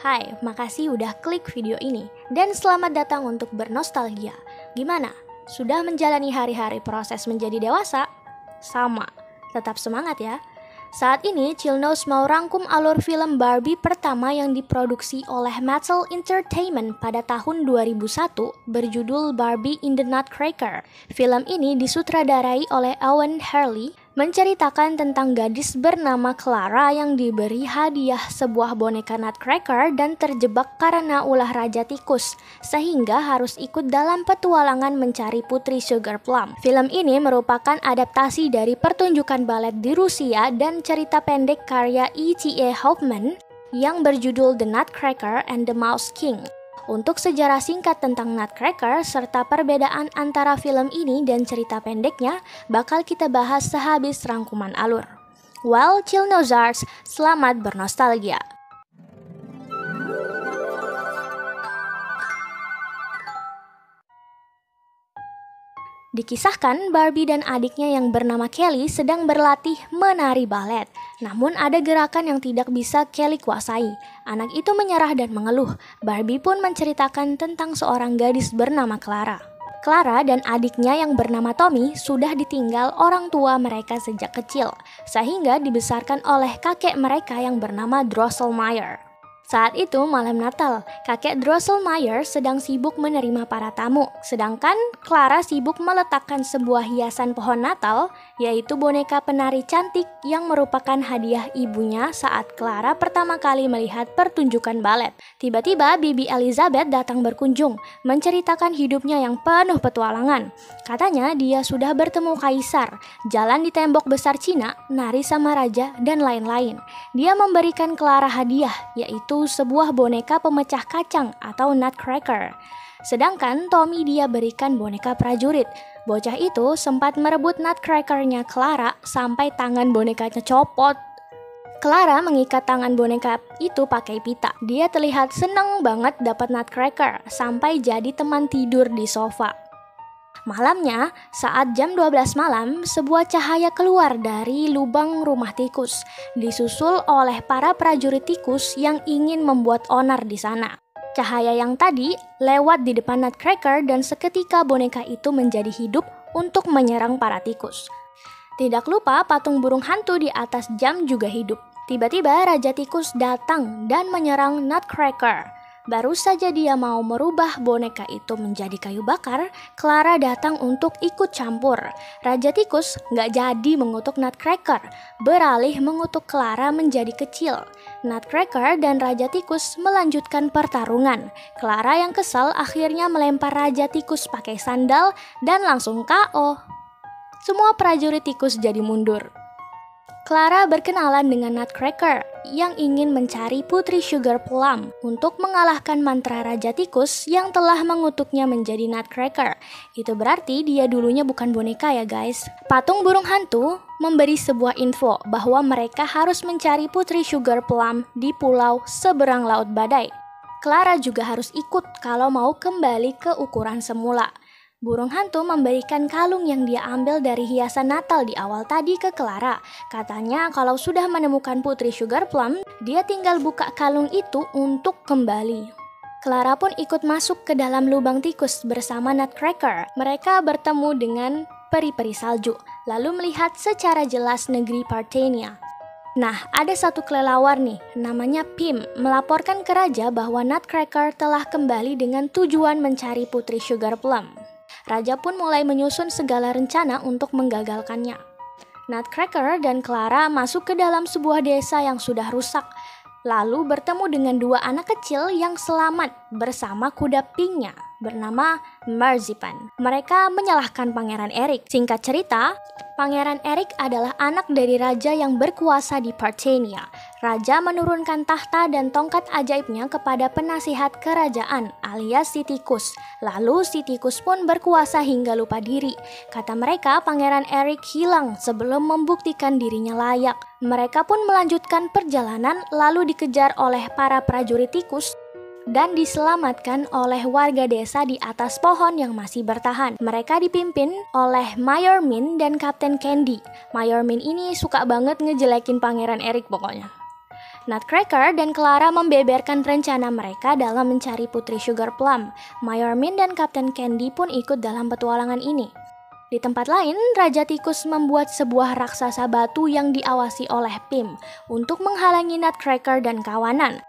Hai, makasih udah klik video ini dan selamat datang untuk bernostalgia. Gimana? Sudah menjalani hari-hari proses menjadi dewasa? Sama, tetap semangat ya. Saat ini Chillnos mau rangkum alur film Barbie pertama yang diproduksi oleh Mattel Entertainment pada tahun 2001 berjudul Barbie in the Nutcracker. Film ini disutradarai oleh Owen Hurley, menceritakan tentang gadis bernama Clara yang diberi hadiah sebuah boneka Nutcracker dan terjebak karena ulah raja tikus, sehingga harus ikut dalam petualangan mencari putri Sugar Plum. Film ini merupakan adaptasi dari pertunjukan balet di Rusia dan cerita pendek karya E.T.A. Hoffman yang berjudul The Nutcracker and the Mouse King. Untuk sejarah singkat tentang Nutcracker serta perbedaan antara film ini dan cerita pendeknya bakal kita bahas sehabis rangkuman alur. Well, Chillnosards, selamat bernostalgia. Dikisahkan Barbie dan adiknya yang bernama Kelly sedang berlatih menari balet. Namun ada gerakan yang tidak bisa Kelly kuasai. Anak itu menyerah dan mengeluh. Barbie pun menceritakan tentang seorang gadis bernama Clara. Clara dan adiknya yang bernama Tommy sudah ditinggal orang tua mereka sejak kecil, sehingga dibesarkan oleh kakek mereka yang bernama Drosselmeyer. Saat itu malam Natal, kakek Drosselmeyer sedang sibuk menerima para tamu, sedangkan Clara sibuk meletakkan sebuah hiasan pohon Natal, yaitu boneka penari cantik yang merupakan hadiah ibunya saat Clara pertama kali melihat pertunjukan balet. Tiba-tiba Bibi Elizabeth datang berkunjung, menceritakan hidupnya yang penuh petualangan. Katanya dia sudah bertemu kaisar, jalan di tembok besar Cina, nari sama raja, dan lain-lain. Dia memberikan Clara hadiah, yaitu sebuah boneka pemecah kacang atau Nutcracker. Sedangkan Tommy dia berikan boneka prajurit. Bocah itu sempat merebut Nutcracker-nya Clara sampai tangan bonekanya copot. Clara mengikat tangan boneka itu pakai pita. Dia terlihat senang banget dapat Nutcracker sampai jadi teman tidur di sofa. Malamnya, saat jam 12 malam, sebuah cahaya keluar dari lubang rumah tikus, disusul oleh para prajurit tikus yang ingin membuat onar di sana. Cahaya yang tadi lewat di depan Nutcracker dan seketika boneka itu menjadi hidup untuk menyerang para tikus. Tidak lupa patung burung hantu di atas jam juga hidup. Tiba-tiba Raja Tikus datang dan menyerang Nutcracker. Baru saja dia mau merubah boneka itu menjadi kayu bakar, Clara datang untuk ikut campur. Raja Tikus nggak jadi mengutuk Nutcracker, beralih mengutuk Clara menjadi kecil. Nutcracker dan Raja Tikus melanjutkan pertarungan. Clara yang kesal akhirnya melempar Raja Tikus pakai sandal dan langsung KO. Semua prajurit tikus jadi mundur. Clara berkenalan dengan Nutcracker yang ingin mencari putri Sugar Plum untuk mengalahkan mantra Raja Tikus yang telah mengutuknya menjadi Nutcracker. Itu berarti dia dulunya bukan boneka ya guys. Patung burung hantu memberi sebuah info bahwa mereka harus mencari putri Sugar Plum di pulau seberang laut badai. Clara juga harus ikut kalau mau kembali ke ukuran semula. Burung hantu memberikan kalung yang dia ambil dari hiasan Natal di awal tadi ke Clara. Katanya kalau sudah menemukan putri Sugar Plum, dia tinggal buka kalung itu untuk kembali. Clara pun ikut masuk ke dalam lubang tikus bersama Nutcracker. Mereka bertemu dengan peri-peri salju, lalu melihat secara jelas negeri Partenia. Nah, ada satu kelelawar nih, namanya Pim, melaporkan ke raja bahwa Nutcracker telah kembali dengan tujuan mencari putri Sugar Plum. Raja pun mulai menyusun segala rencana untuk menggagalkannya. Nutcracker dan Clara masuk ke dalam sebuah desa yang sudah rusak, lalu bertemu dengan dua anak kecil yang selamat bersama kuda pinknya bernama Marzipan. Mereka menyalahkan Pangeran Eric. Singkat cerita, Pangeran Eric adalah anak dari raja yang berkuasa di Partenia. Raja menurunkan tahta dan tongkat ajaibnya kepada penasihat kerajaan alias si tikus. Lalu si tikus pun berkuasa hingga lupa diri. Kata mereka Pangeran Eric hilang sebelum membuktikan dirinya layak. Mereka pun melanjutkan perjalanan lalu dikejar oleh para prajurit tikus dan diselamatkan oleh warga desa di atas pohon yang masih bertahan. Mereka dipimpin oleh Mayor Min dan Kapten Candy. Mayor Min ini suka banget ngejelekin Pangeran Eric pokoknya. Nutcracker dan Clara membeberkan rencana mereka dalam mencari Putri Sugar Plum. Mayor Mint dan Kapten Candy pun ikut dalam petualangan ini. Di tempat lain, Raja Tikus membuat sebuah raksasa batu yang diawasi oleh Pim untuk menghalangi Nutcracker dan kawanan.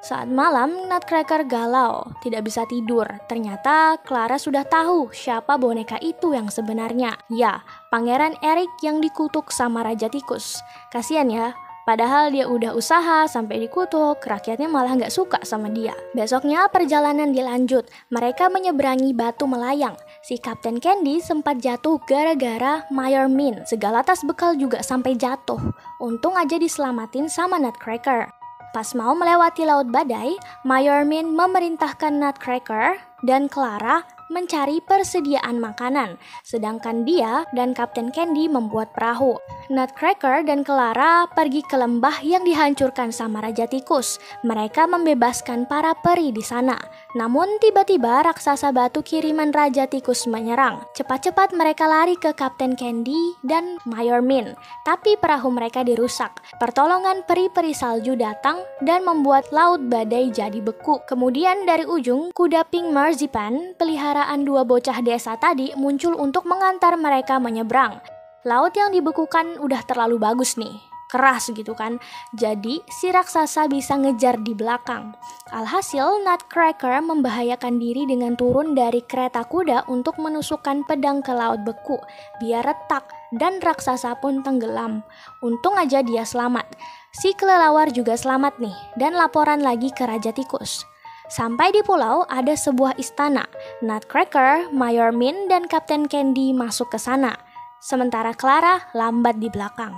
Saat malam, Nutcracker galau, tidak bisa tidur. Ternyata Clara sudah tahu siapa boneka itu yang sebenarnya. Ya, Pangeran Eric yang dikutuk sama Raja Tikus. Kasian ya, padahal dia udah usaha sampai dikutuk, rakyatnya malah gak suka sama dia. Besoknya perjalanan dilanjut, mereka menyeberangi batu melayang. Si Kapten Candy sempat jatuh gara-gara Mayor Mint. Segala tas bekal juga sampai jatuh. Untung aja diselamatin sama Nutcracker. Pas mau melewati laut badai, Mayor Mint memerintahkan Nutcracker dan Clara mencari persediaan makanan, sedangkan dia dan Kapten Candy membuat perahu. Nutcracker dan Clara pergi ke lembah yang dihancurkan sama Raja Tikus. Mereka membebaskan para peri di sana. Namun tiba-tiba raksasa batu kiriman Raja Tikus menyerang. Cepat-cepat mereka lari ke Kapten Candy dan Mayor Mint, tapi perahu mereka dirusak. Pertolongan peri-peri salju datang dan membuat laut badai jadi beku. Kemudian dari ujung, kuda Pink Marzipan, peliharaan dua bocah desa tadi, muncul untuk mengantar mereka menyeberang. Laut yang dibekukan udah terlalu bagus nih, keras gitu kan. Jadi si raksasa bisa ngejar di belakang. Alhasil Nutcracker membahayakan diri dengan turun dari kereta kuda untuk menusukkan pedang ke laut beku biar retak, dan raksasa pun tenggelam. Untung aja dia selamat. Si kelelawar juga selamat nih, dan laporan lagi ke Raja Tikus. Sampai di pulau ada sebuah istana. Nutcracker, Mayor Mint, dan Kapten Candy masuk ke sana. Sementara Clara lambat di belakang.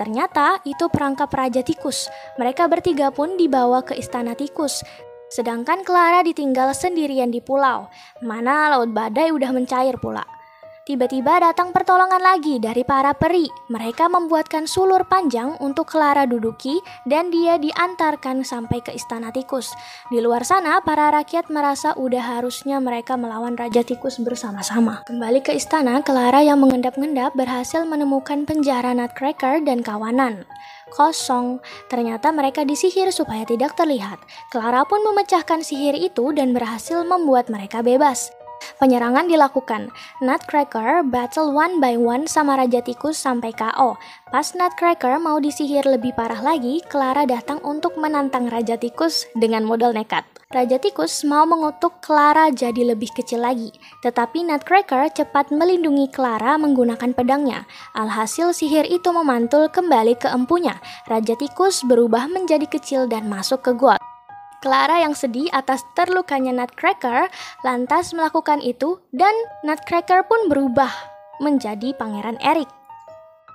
Ternyata itu perangkap Raja Tikus. Mereka bertiga pun dibawa ke istana tikus. Sedangkan Clara ditinggal sendirian di pulau. Mana laut badai udah mencair pula. Tiba-tiba datang pertolongan lagi dari para peri. Mereka membuatkan sulur panjang untuk Clara duduki dan dia diantarkan sampai ke istana tikus. Di luar sana, para rakyat merasa udah harusnya mereka melawan Raja Tikus bersama-sama. Kembali ke istana, Clara yang mengendap-endap berhasil menemukan penjara Nutcracker dan kawanan. Kosong. Ternyata mereka disihir supaya tidak terlihat. Clara pun memecahkan sihir itu dan berhasil membuat mereka bebas. Penyerangan dilakukan. Nutcracker battle one by one sama Raja Tikus sampai KO. Pas Nutcracker mau disihir lebih parah lagi, Clara datang untuk menantang Raja Tikus dengan modal nekat. Raja Tikus mau mengutuk Clara jadi lebih kecil lagi, tetapi Nutcracker cepat melindungi Clara menggunakan pedangnya. Alhasil sihir itu memantul kembali ke empunya. Raja Tikus berubah menjadi kecil dan masuk ke got. Clara yang sedih atas terlukanya Nutcracker lantas melakukan itu, dan Nutcracker pun berubah menjadi Pangeran Eric.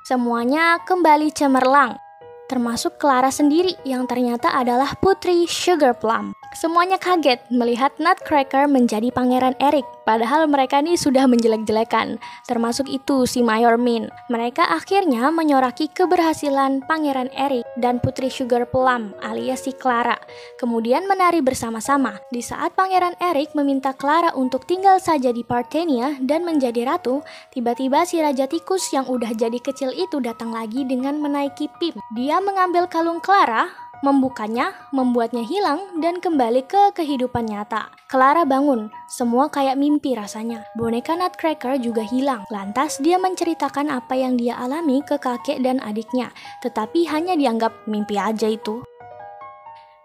Semuanya kembali cemerlang, termasuk Clara sendiri yang ternyata adalah Putri Sugar Plum. Semuanya kaget melihat Nutcracker menjadi Pangeran Eric, padahal mereka nih sudah menjelek-jelekan, termasuk itu si Mayor Mint. Mereka akhirnya menyoraki keberhasilan Pangeran Eric dan Putri Sugar Plum alias si Clara, kemudian menari bersama-sama. Di saat Pangeran Eric meminta Clara untuk tinggal saja di Partenia dan menjadi ratu, tiba-tiba si Raja Tikus yang udah jadi kecil itu datang lagi dengan menaiki Pim. Dia mengambil kalung Clara, membukanya, membuatnya hilang, dan kembali ke kehidupan nyata. Clara bangun, semua kayak mimpi rasanya. Boneka Nutcracker juga hilang. Lantas dia menceritakan apa yang dia alami ke kakek dan adiknya, tetapi hanya dianggap mimpi aja itu.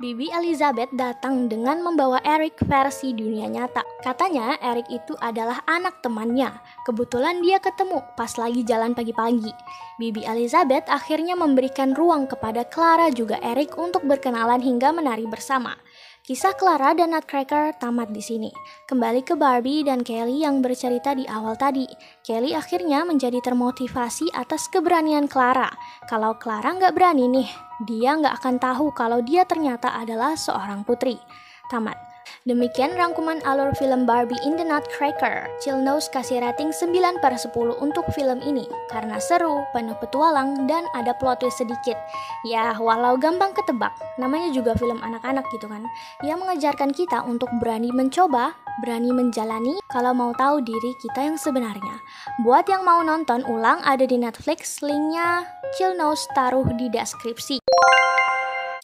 Bibi Elizabeth datang dengan membawa Eric versi dunia nyata. Katanya Eric itu adalah anak temannya. Kebetulan dia ketemu pas lagi jalan pagi-pagi. Bibi Elizabeth akhirnya memberikan ruang kepada Clara juga Eric untuk berkenalan hingga menari bersama. Kisah Clara dan Nutcracker tamat di sini. Kembali ke Barbie dan Kelly yang bercerita di awal tadi. Kelly akhirnya menjadi termotivasi atas keberanian Clara. Kalau Clara nggak berani nih, dia nggak akan tahu kalau dia ternyata adalah seorang putri. Tamat. Demikian rangkuman alur film Barbie in the Nutcracker. Chillnose kasih rating 9/10 untuk film ini karena seru, penuh petualang, dan ada plot twist sedikit. Ya, walau gampang ketebak, namanya juga film anak-anak gitu kan. Yang mengajarkan kita untuk berani mencoba, berani menjalani kalau mau tahu diri kita yang sebenarnya. Buat yang mau nonton ulang ada di Netflix, linknya Chillnose taruh di deskripsi.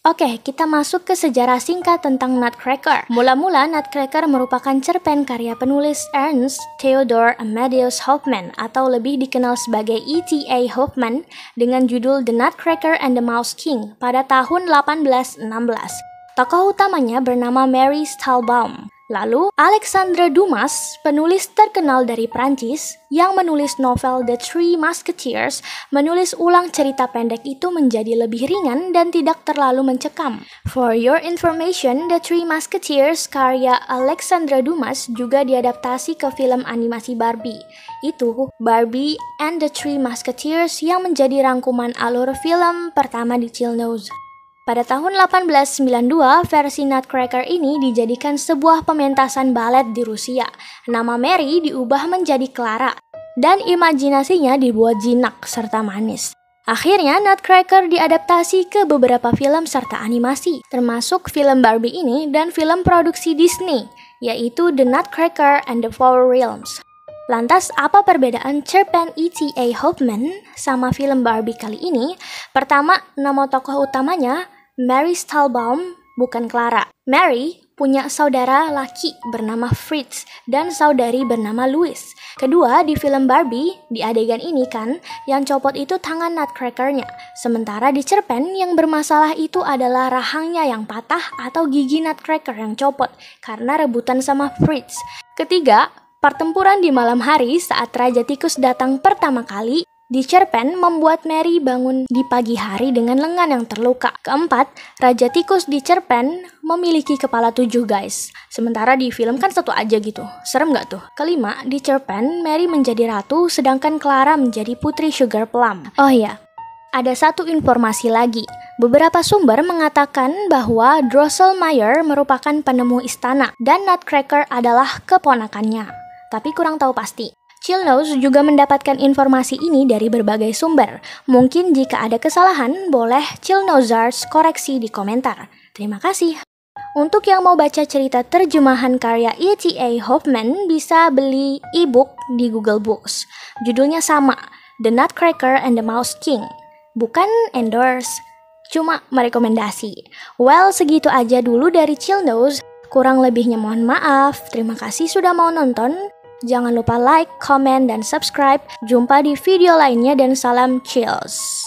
Oke, kita masuk ke sejarah singkat tentang Nutcracker. Mula-mula, Nutcracker merupakan cerpen karya penulis Ernst Theodor Amadeus Hoffmann atau lebih dikenal sebagai E.T.A. Hoffmann dengan judul The Nutcracker and the Mouse King pada tahun 1816. Tokoh utamanya bernama Mary Stahlbaum. Lalu, Alexandre Dumas, penulis terkenal dari Prancis, yang menulis novel The Three Musketeers, menulis ulang cerita pendek itu menjadi lebih ringan dan tidak terlalu mencekam. For your information, The Three Musketeers karya Alexandre Dumas juga diadaptasi ke film animasi Barbie. Itu Barbie and the Three Musketeers yang menjadi rangkuman alur film pertama di Chillnose. Pada tahun 1892, versi Nutcracker ini dijadikan sebuah pementasan balet di Rusia. Nama Mary diubah menjadi Clara, dan imajinasinya dibuat jinak serta manis. Akhirnya, Nutcracker diadaptasi ke beberapa film serta animasi, termasuk film Barbie ini dan film produksi Disney, yaitu The Nutcracker and the Four Realms. Lantas, apa perbedaan cerpen E.T.A. Hoffmann sama film Barbie kali ini? Pertama, nama tokoh utamanya Mary Stahlbaum, bukan Clara. Mary punya saudara laki bernama Fritz dan saudari bernama Louis. Kedua, di film Barbie, di adegan ini kan, yang copot itu tangan Nutcracker-nya. Sementara di cerpen, yang bermasalah itu adalah rahangnya yang patah atau gigi Nutcracker yang copot karena rebutan sama Fritz. Ketiga, pertempuran di malam hari saat Raja Tikus datang pertama kali di cerpen membuat Mary bangun di pagi hari dengan lengan yang terluka. Keempat, Raja Tikus di cerpen memiliki kepala 7 guys. Sementara di film kan satu aja gitu. Serem gak tuh? Kelima, di cerpen Mary menjadi ratu sedangkan Clara menjadi putri Sugar Plum. Oh iya, ada satu informasi lagi. Beberapa sumber mengatakan bahwa Drosselmeyer merupakan penemu istana dan Nutcracker adalah keponakannya. Tapi kurang tahu pasti. Chillnose juga mendapatkan informasi ini dari berbagai sumber. Mungkin jika ada kesalahan, boleh Chillnosers koreksi di komentar. Terima kasih. Untuk yang mau baca cerita terjemahan karya E.T.A. Hoffmann, bisa beli e-book di Google Books. Judulnya sama, The Nutcracker and the Mouse King. Bukan endorse, cuma merekomendasi. Well, segitu aja dulu dari Chillnose. Kurang lebihnya mohon maaf. Terima kasih sudah mau nonton. Jangan lupa like, comment, dan subscribe. Jumpa di video lainnya dan salam chills.